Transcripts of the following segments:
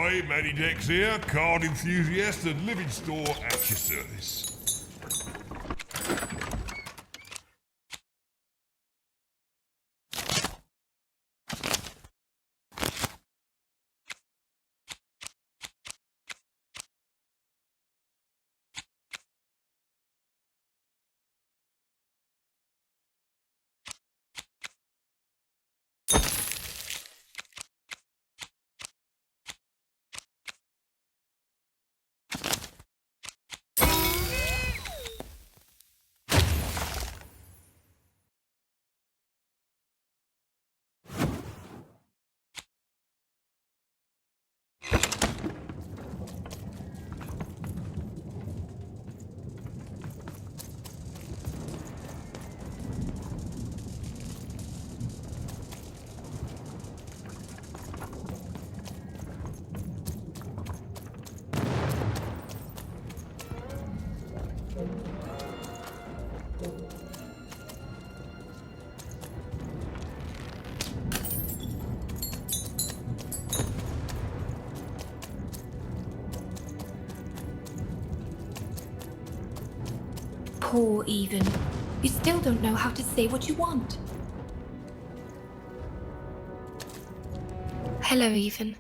Hi, Matty Dex here, card enthusiast and living store at your service. Poor Even. You still don't know how to say what you want. Hello, Even.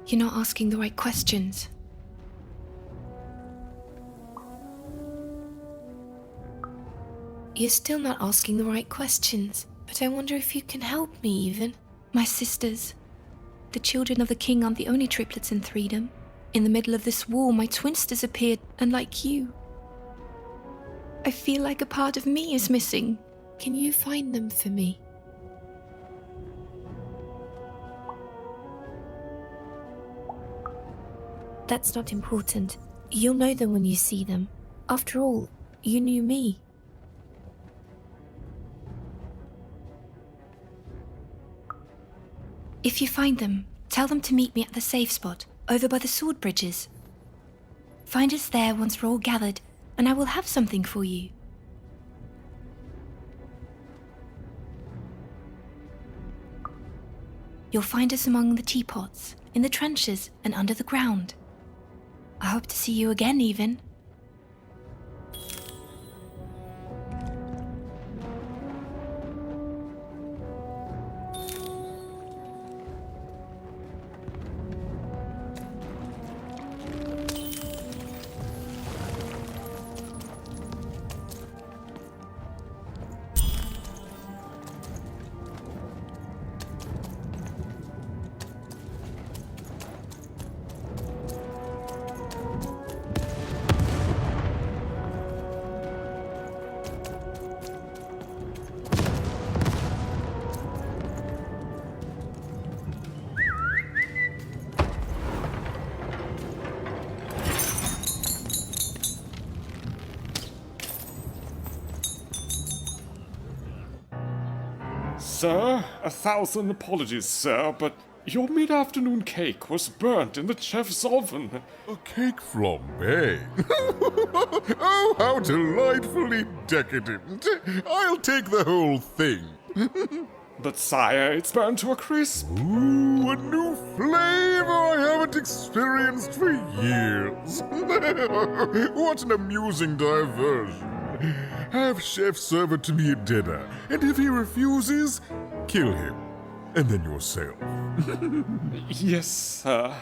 You're not asking the right questions. You're still not asking the right questions, but I wonder if you can help me, Even. My sisters. The children of the king aren't the only triplets in Threedom. In the middle of this war, my twins disappeared, and like you, I feel like a part of me is missing. Can you find them for me? That's not important. You'll know them when you see them. After all, you knew me. If you find them, tell them to meet me at the safe spot, over by the sword bridges. Find us there once we're all gathered, and I will have something for you. You'll find us among the teapots, in the trenches, and under the ground. I hope to see you again, Even. Sir, 1,000 apologies, sir, but your mid-afternoon cake was burnt in the chef's oven. A cake flambe? Oh, how delightfully decadent. I'll take the whole thing. But sire, it's burnt to a crisp. Ooh, a new flavor I haven't experienced for years. What an amusing diversion. Have Chef serve it to me at dinner, and if he refuses, kill him. And then yourself. Yes, sir.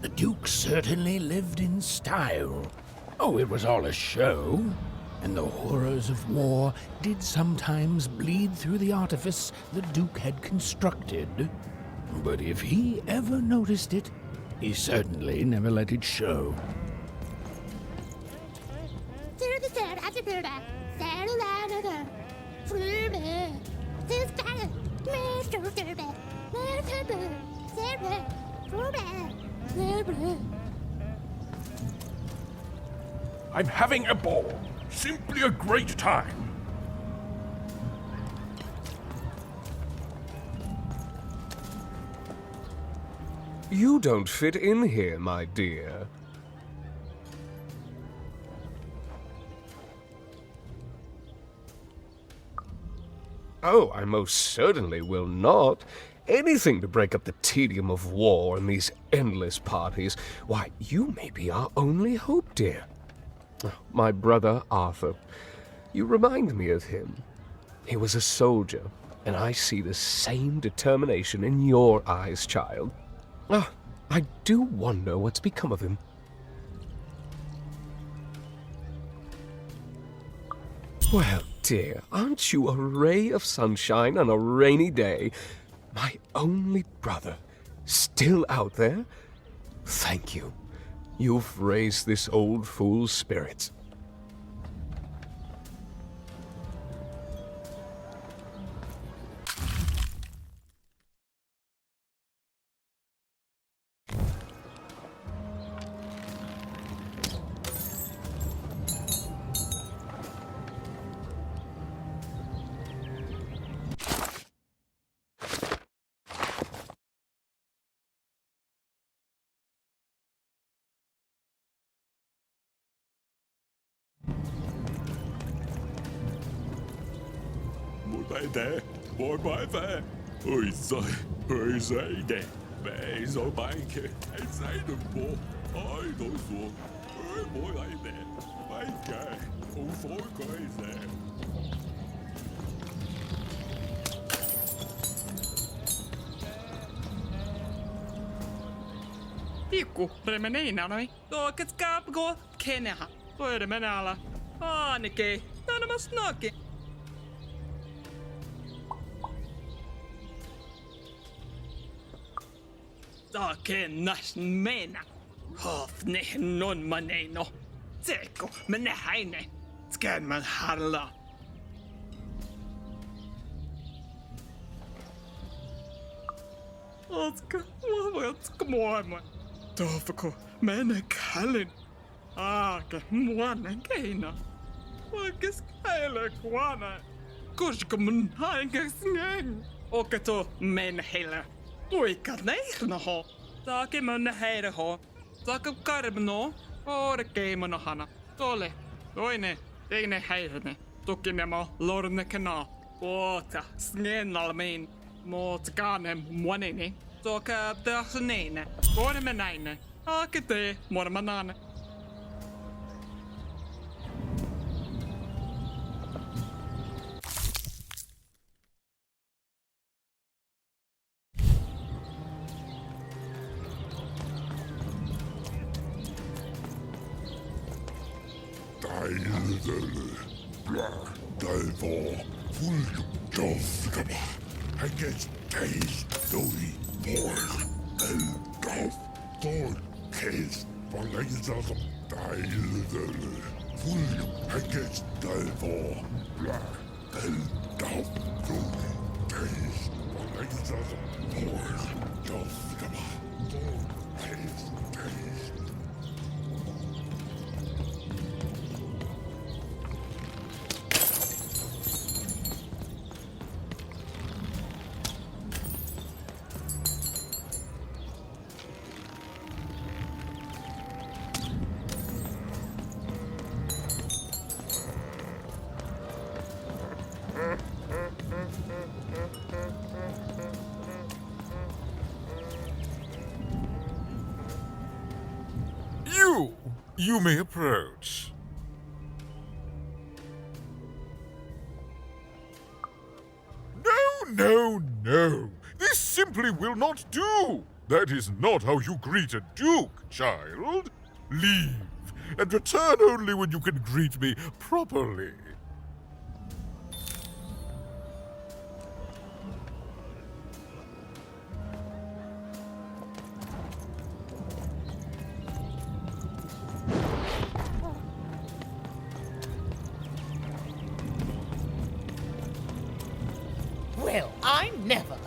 The Duke certainly lived in style. Oh, it was all a show. And the horrors of war did sometimes bleed through the artifice the Duke had constructed. But if he ever noticed it, he certainly never let it show. I'm having a ball. Simply a great time. You don't fit in here, my dear. Oh, I most certainly will not. Anything to break up the tedium of war and these endless parties. Why, you may be our only hope, dear. My brother Arthur. You remind me of him. He was a soldier, and I see the same determination in your eyes, child. I do wonder what's become of him. Well, dear, aren't you a ray of sunshine on a rainy day? My only brother, still out there? Thank you. You've raised this old fool's spirits. Mày đẻ, bồi bái về. Ôi giời đẻ. Mẹ rồi bài kìa, anh say được bộ. Ôi đồ xuống. Ôi bồi lại đẻ. Bài kìa, không phối cười dè. Pikku remeneinä noi. Tuokat kaapko keneha. Voida menala. Ainakin. Tänä mä snakin. Taken nas mena. Hofne non maneno. Teko men heine. Skän man harla. Otska, otska moima. Tofko, mene kallin. Aake, muanen keina. Oikees heille kuana. Koska mun hainkas ngeng. Okato men heille. Tuikka neihnoho. Taake mun heireho. Taake karmno. Ore keimonohana. Tole. Toine. Teine heirne. Tukinemo lornekena. Oota. Snennalmiin. Mot kanem muanini. Toka tähneine. Korme näine. Aake tee mormanane. Dalvor, fuldumdoftkaba. Han gets days, doi, boil, eldof, thorn, case, forlægelser som dejledølle. Fuldum, han gets Dalvor, eldof, doi, days, forlægelser som boil, doftkaba. Thorn, case, days. You may approach. No. This simply will not do. That is not how you greet a duke, child. Leave, and return only when you can greet me properly. Well, I never.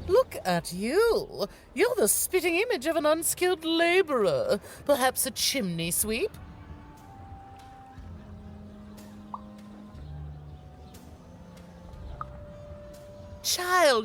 Look at you. You're the spitting image of an unskilled laborer. Perhaps a chimney sweep?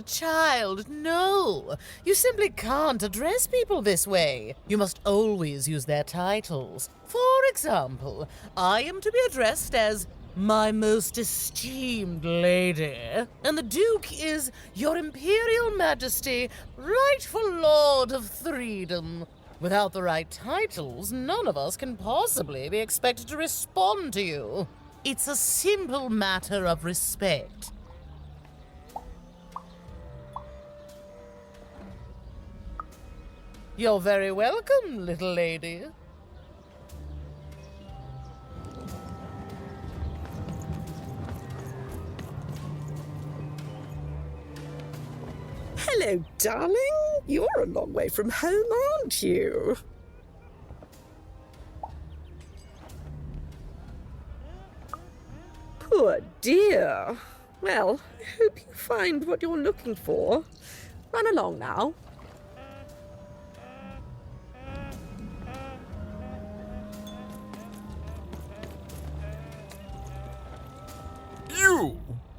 Child, no. You simply can't address people this way. You must always use their titles. For example, I am to be addressed as my most esteemed lady, and the Duke is Your Imperial Majesty, rightful Lord of Freedom. Without the right titles, none of us can possibly be expected to respond to you. It's a simple matter of respect. You're very welcome, little lady. Hello, darling. You're a long way from home, aren't you? Poor dear. Well, I hope you find what you're looking for. Run along now.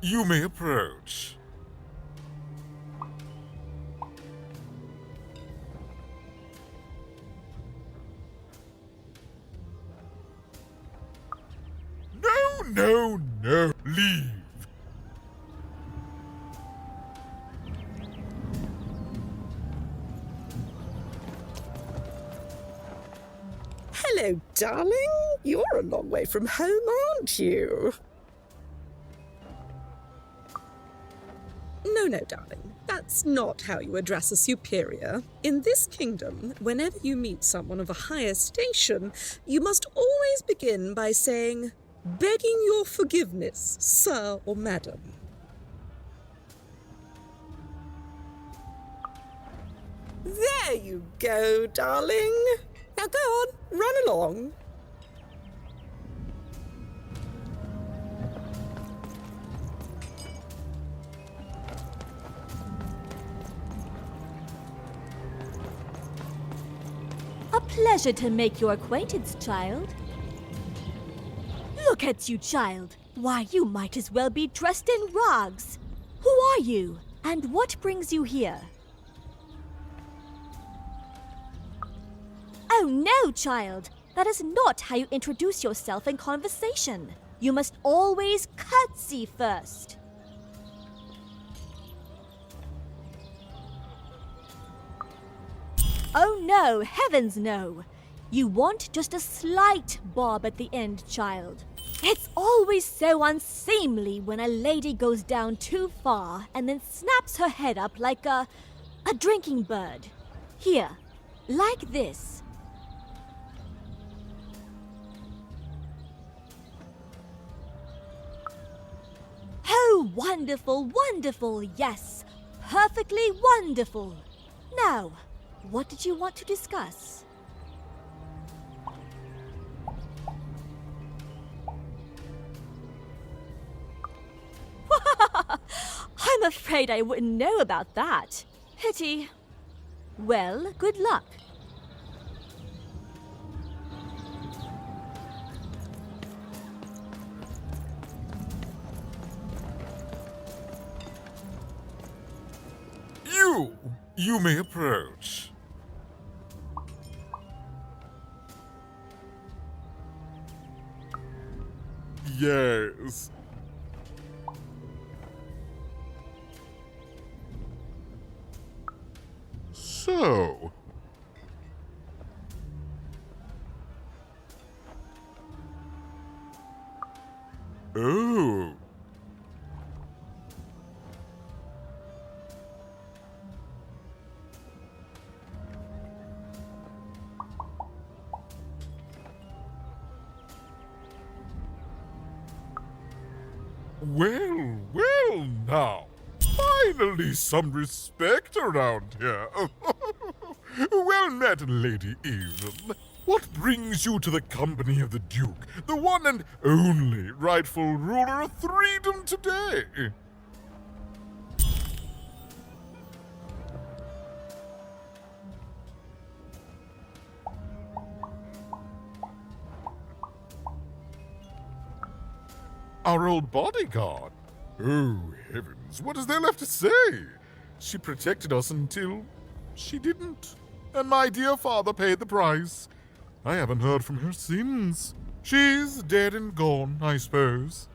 You may approach. No, leave. Hello, darling. You're a long way from home, aren't you? No, darling. That's not how you address a superior. In this kingdom, whenever you meet someone of a higher station, you must always begin by saying, "Begging your forgiveness, sir or madam." There you go, darling. Now go on, run along. A pleasure to make your acquaintance, child. Look at you, child. Why, you might as well be dressed in rags. Who are you, and what brings you here? Oh no, child. That is not how you introduce yourself in conversation. You must always curtsy first. Oh no, heavens no. You want just a slight bob at the end, child. It's always so unseemly when a lady goes down too far and then snaps her head up like a drinking bird. Here, like this. Oh, wonderful, wonderful, yes. Perfectly wonderful. Now, what did you want to discuss? I'm afraid I wouldn't know about that. Pity. Well, good luck. You may approach. Yes. So. Oh. Well now. Finally some respect around here. Well met, Lady Even. What brings you to the company of the Duke, the one and only rightful ruler of Freedom today? Our old bodyguard? Oh, heavens, what is there left to say? She protected us until she didn't. And my dear father paid the price. I haven't heard from her since. She's dead and gone, I suppose.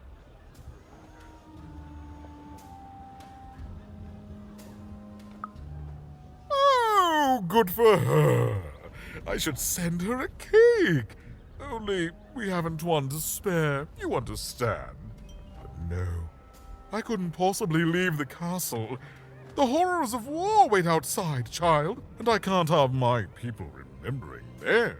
Oh, good for her. I should send her a cake. Only we haven't one to spare, you understand. But no, I couldn't possibly leave the castle. The horrors of war wait outside, child, and I can't have my people remembering them.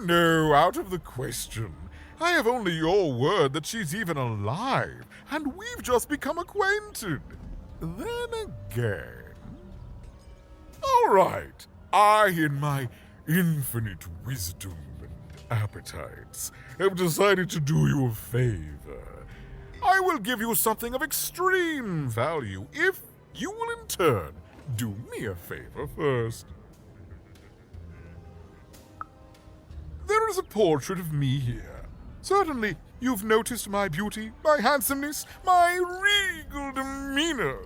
No, out of the question. I have only your word that she's even alive, and we've just become acquainted. Then again... All right, I, in my infinite wisdom and appetites, have decided to do you a favor. I will give you something of extreme value if you will in turn do me a favor first. There is a portrait of me here. Certainly, you've noticed my beauty, my handsomeness, my regal demeanor.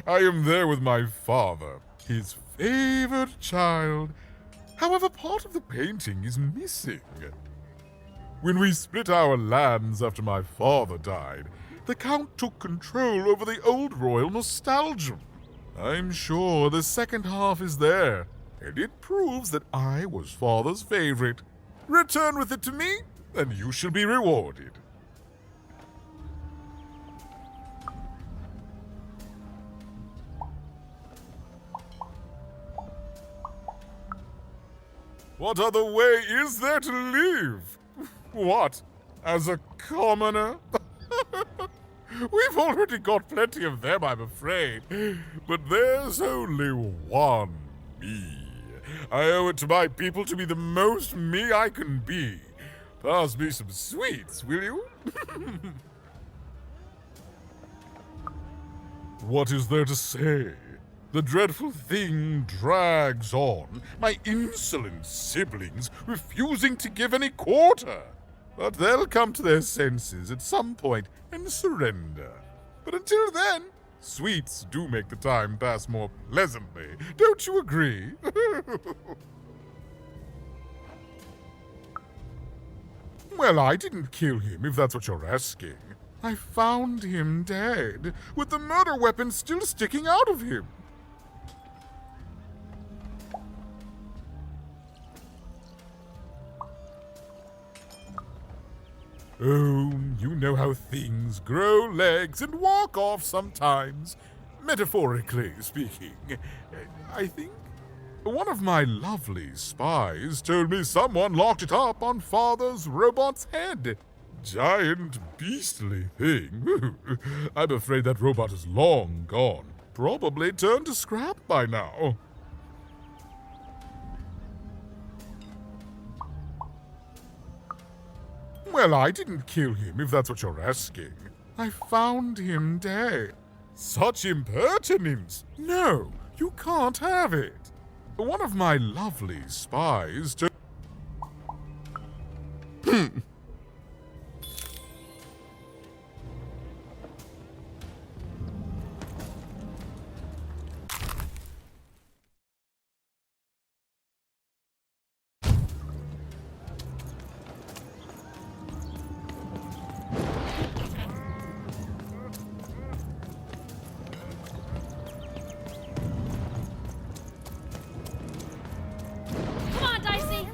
I am there with my father, his favored child. However, part of the painting is missing. When we split our lands after my father died, the Count took control over the old royal nostalgia. I'm sure the second half is there, and it proves that I was father's favorite. Return with it to me, and you shall be rewarded. What other way is there to live? What, as a commoner? We've already got plenty of them, I'm afraid. But there's only one me. I owe it to my people to be the most me I can be. Pass me some sweets, will you? What is there to say? The dreadful thing drags on, my insolent siblings refusing to give any quarter. But they'll come to their senses at some point and surrender. But until then, sweets do make the time pass more pleasantly. Don't you agree? Well, I didn't kill him, if that's what you're asking. I found him dead, with the murder weapon still sticking out of him. Oh, you know how things grow legs and walk off sometimes. Metaphorically speaking. I think one of my lovely spies told me someone locked it up on Father's robot's head. Giant, beastly thing. I'm afraid that robot is long gone. Probably turned to scrap by now. Well, I didn't kill him, if that's what you're asking. I found him dead. Such impertinence! No, you can't have it. One of my lovely spies told... Come on, Diecy!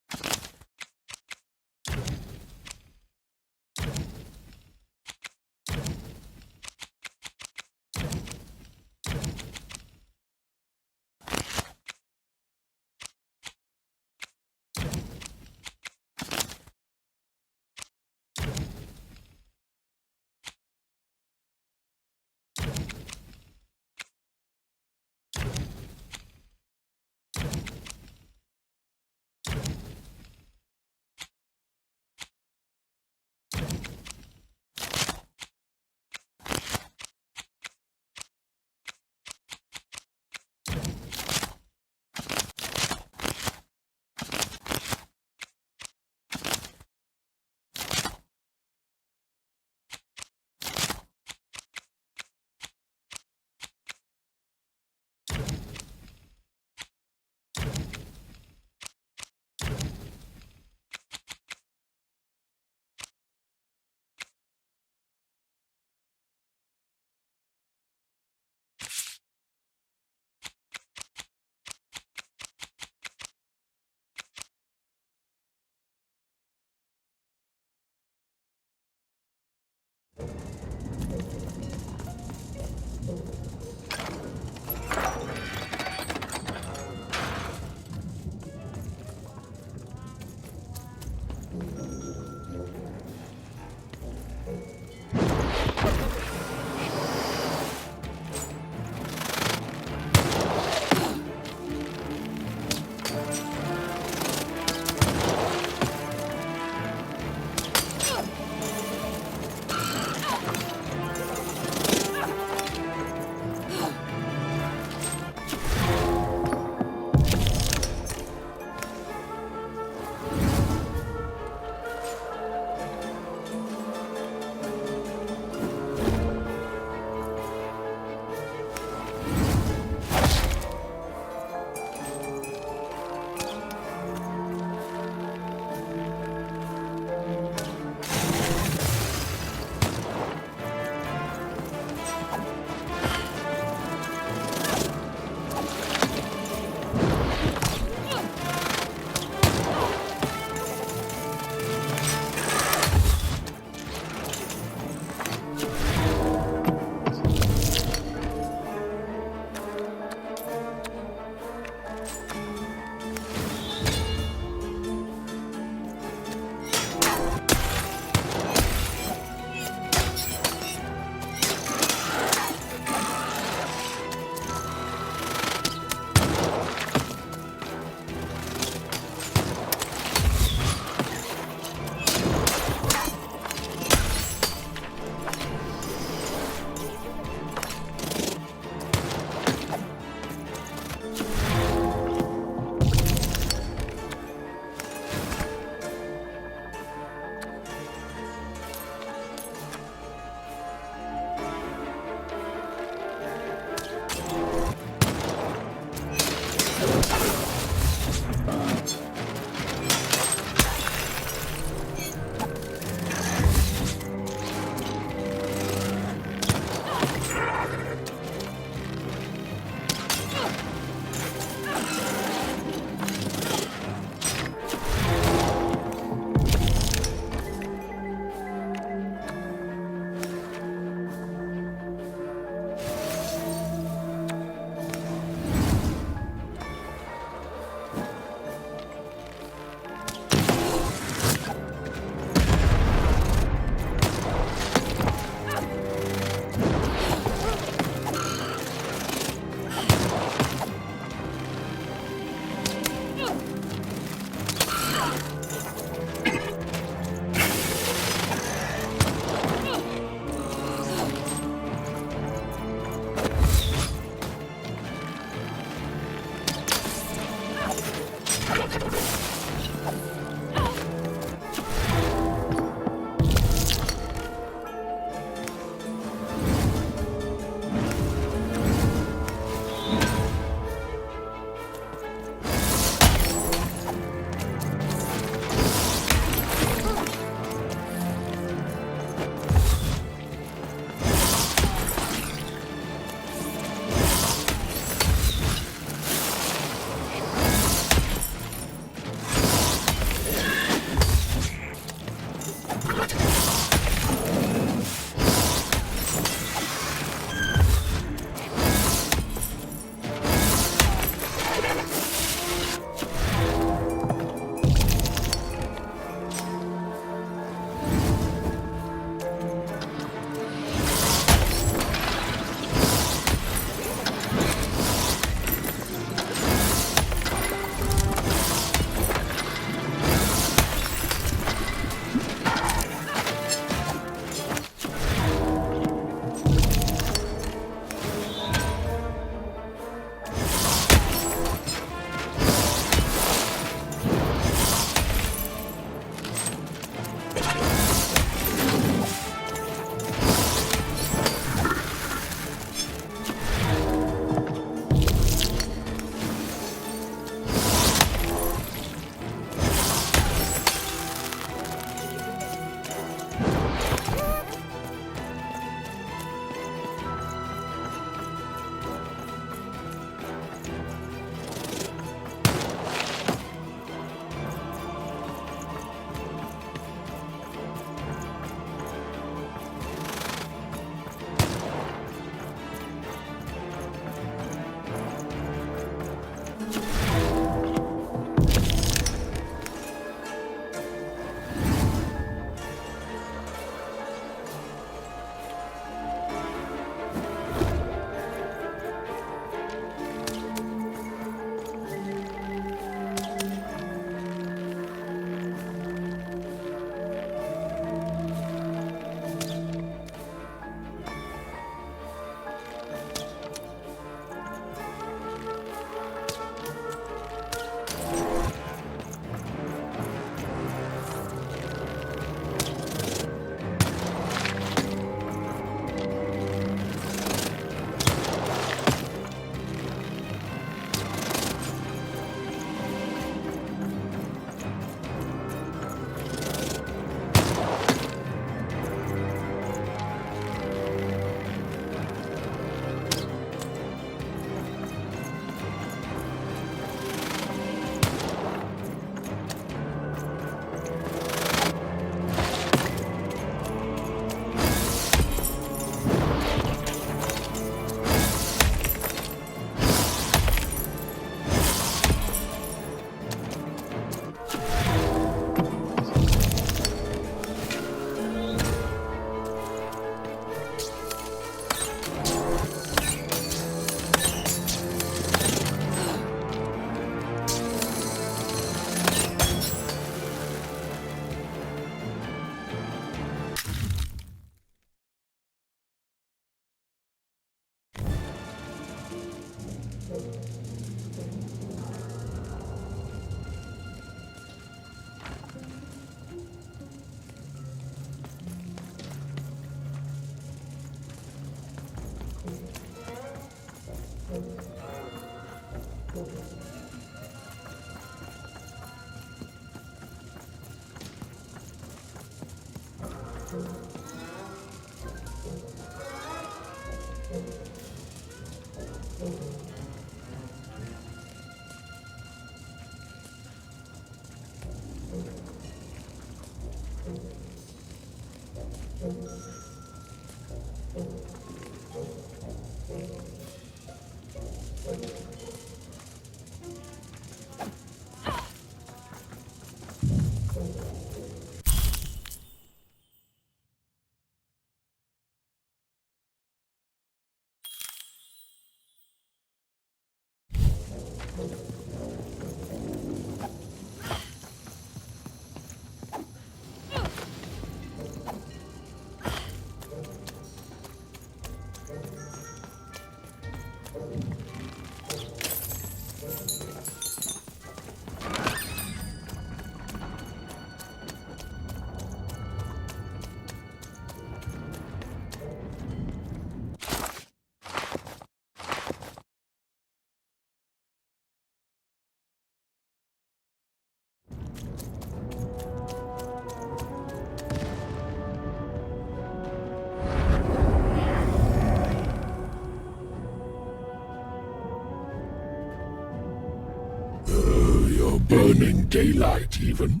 You're burning daylight, even.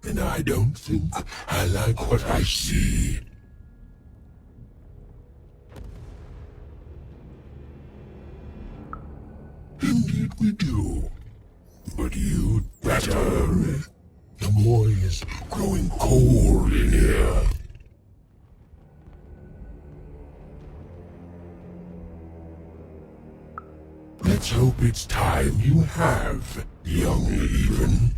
And I don't think I like what I see. Indeed we do. But you'd better. The boy is growing cold in here. Let's hope it's time you have, young even.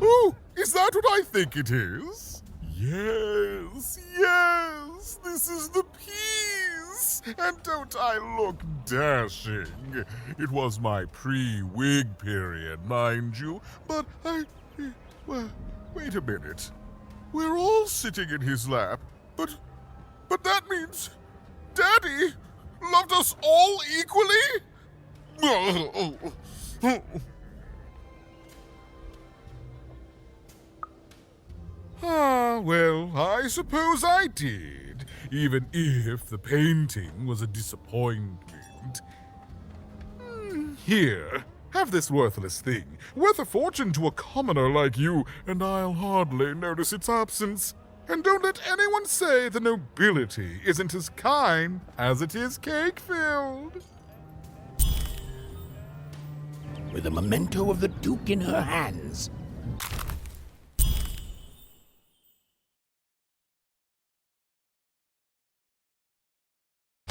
Oh, is that what I think it is? Yes, yes, this is the piece! And don't I look dashing? It was my pre-wig period, mind you, but well, wait a minute. We're all sitting in his lap, but that means Daddy loved us all equally? Ah, well, I suppose I did, even if the painting was a disappointment. Here, have this worthless thing, worth a fortune to a commoner like you, and I'll hardly notice its absence. And don't let anyone say the nobility isn't as kind as it is cake-filled. With a memento of the Duke in her hands.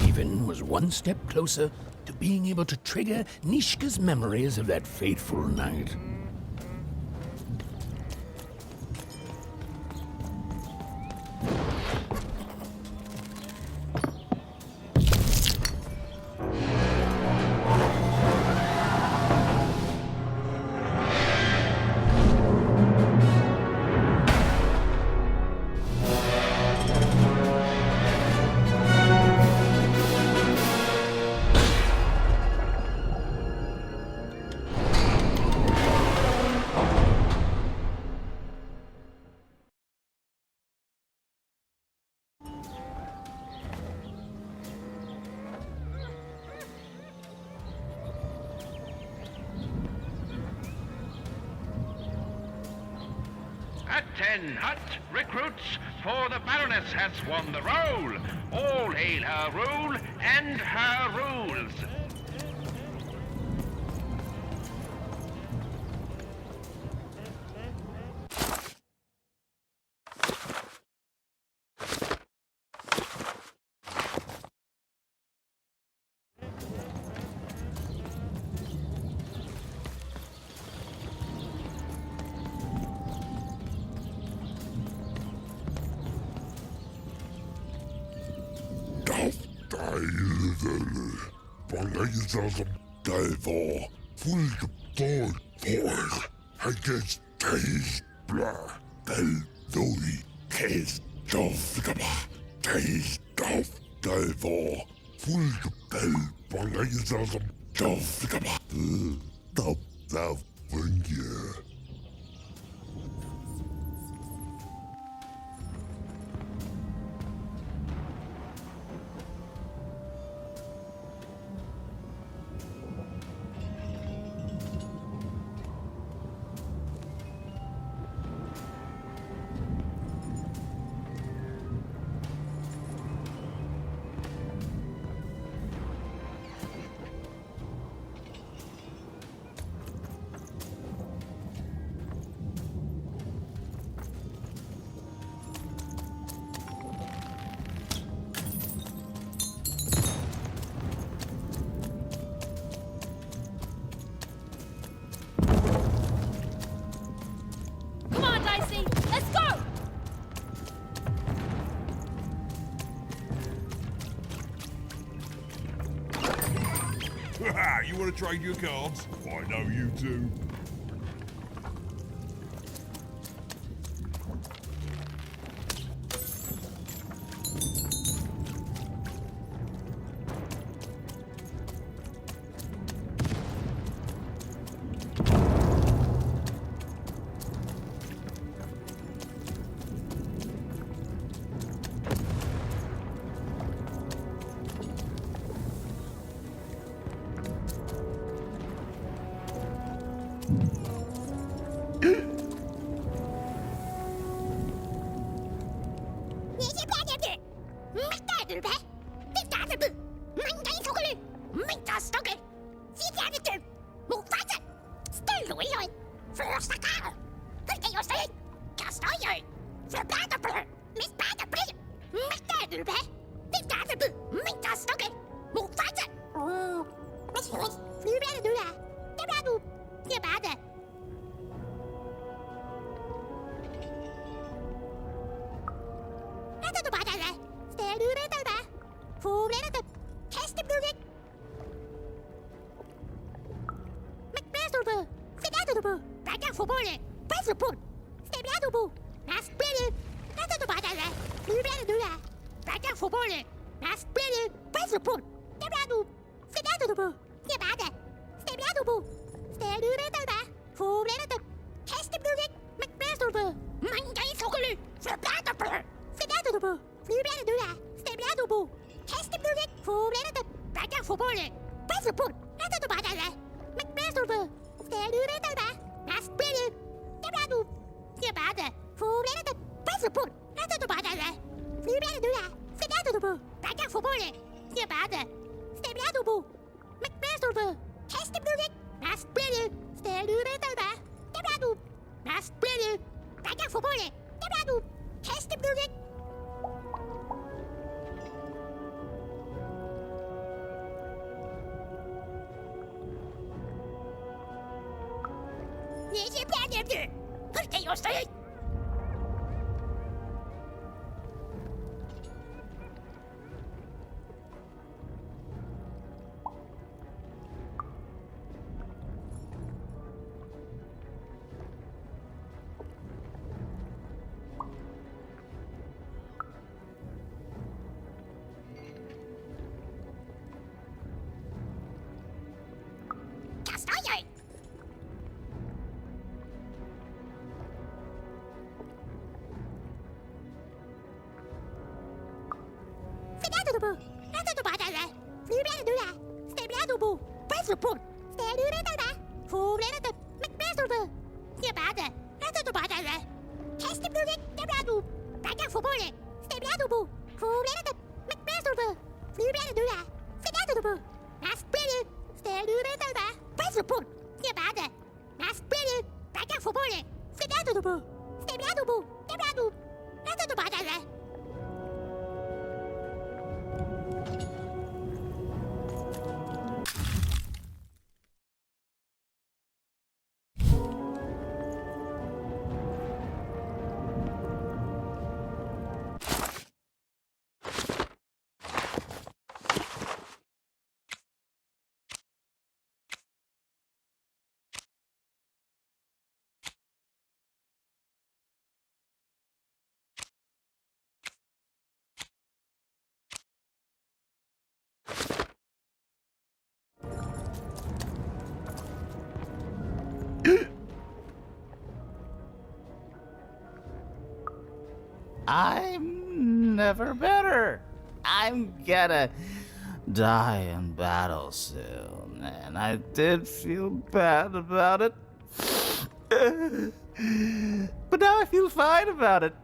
Even was one step closer to being able to trigger Nishka's memories of that fateful night. At 10 hut, recruits, for the Baroness has won the roll. All hail her rule and her rules. Full for Haggis Days Blah Del Doi Case Dovgaba Days Dov Delvor Full Del Bangazam Dovgaba Dov Dov Bungia. Come on, Dicey, let's go! You want to trade your cards? I know you do. I'm never better. I'm gonna die in battle soon, and I did feel bad about it. But now I feel fine about it.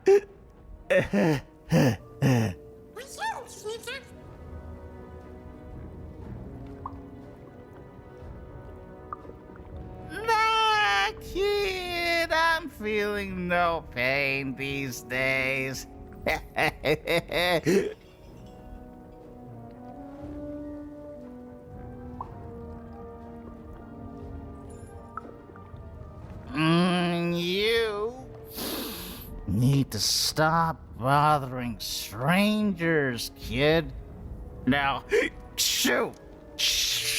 Nah, kid, I'm feeling no pain these days. You need to stop bothering strangers, kid. Now, shoo! Shoo!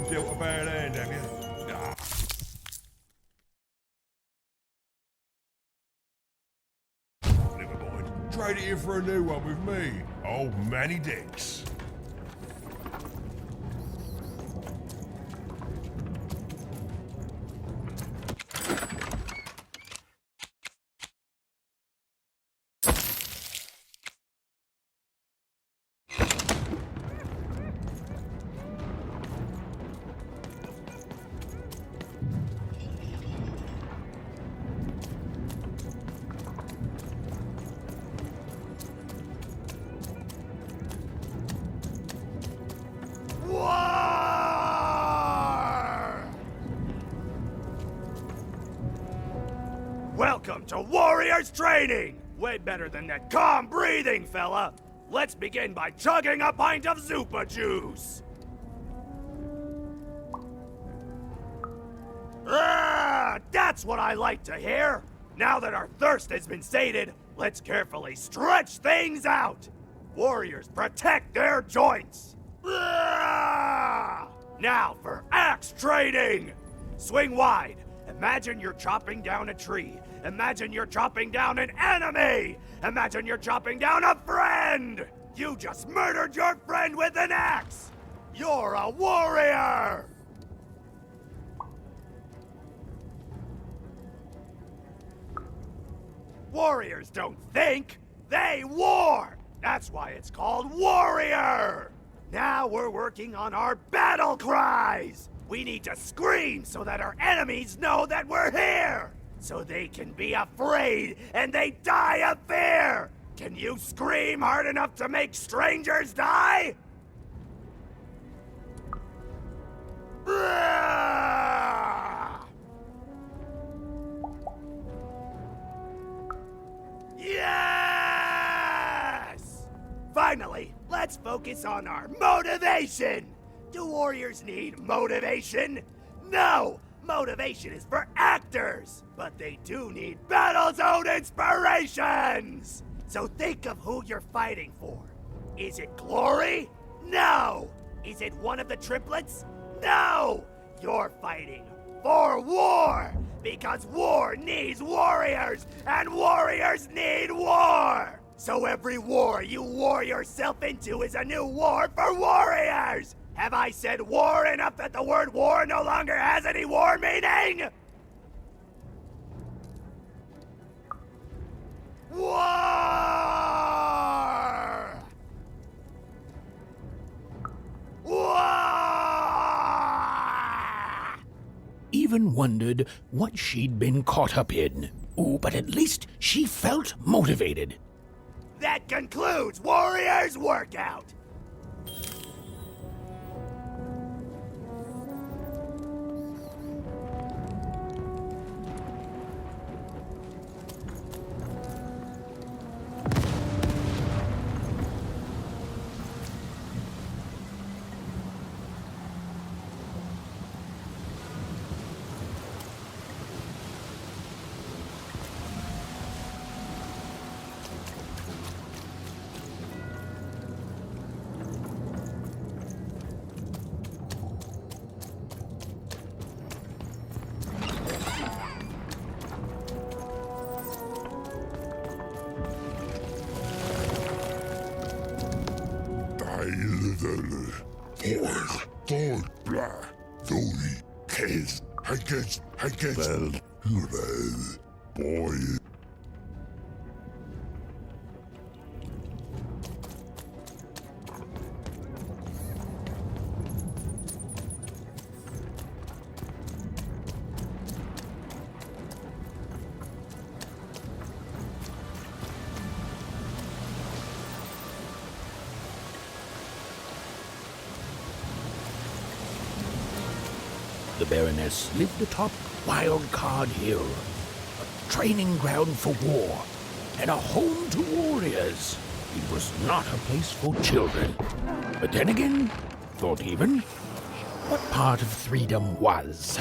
Dealt a bad hand, have you? Nah. Never mind. Trade it in for a new one with me. Old Manny Dix. Welcome to Warriors Training! Way better than that calm breathing, fella! Let's begin by chugging a pint of Zupa juice! Ah, that's what I like to hear! Now that our thirst has been sated, let's carefully stretch things out! Warriors protect their joints! Ah! Now for axe training! Swing wide. Imagine you're chopping down a tree. Imagine you're chopping down an enemy! Imagine you're chopping down a friend! You just murdered your friend with an axe! You're a warrior! Warriors don't think, they war! That's why it's called Warrior! Now we're working on our battle cries! We need to scream so that our enemies know that we're here! So they can be afraid and they die of fear! Can you scream hard enough to make strangers die? Yes! Finally, let's focus on our motivation! Do warriors need motivation? No! Motivation is for actors! But they do need battle zone inspirations! So think of who you're fighting for. Is it glory? No! Is it one of the triplets? No! You're fighting for war! Because war needs warriors! And warriors need war! So every war you war yourself into is a new war for warriors! Have I said war enough that the word war no longer has any war meaning? War! War! Even wondered what she'd been caught up in. Ooh, but at least she felt motivated. That concludes Warriors Workout! Boy. The Baroness lived atop Wildcard Hill, a training ground for war, and a home to warriors. It was not a place for children. But then again, thought even, what part of freedom was?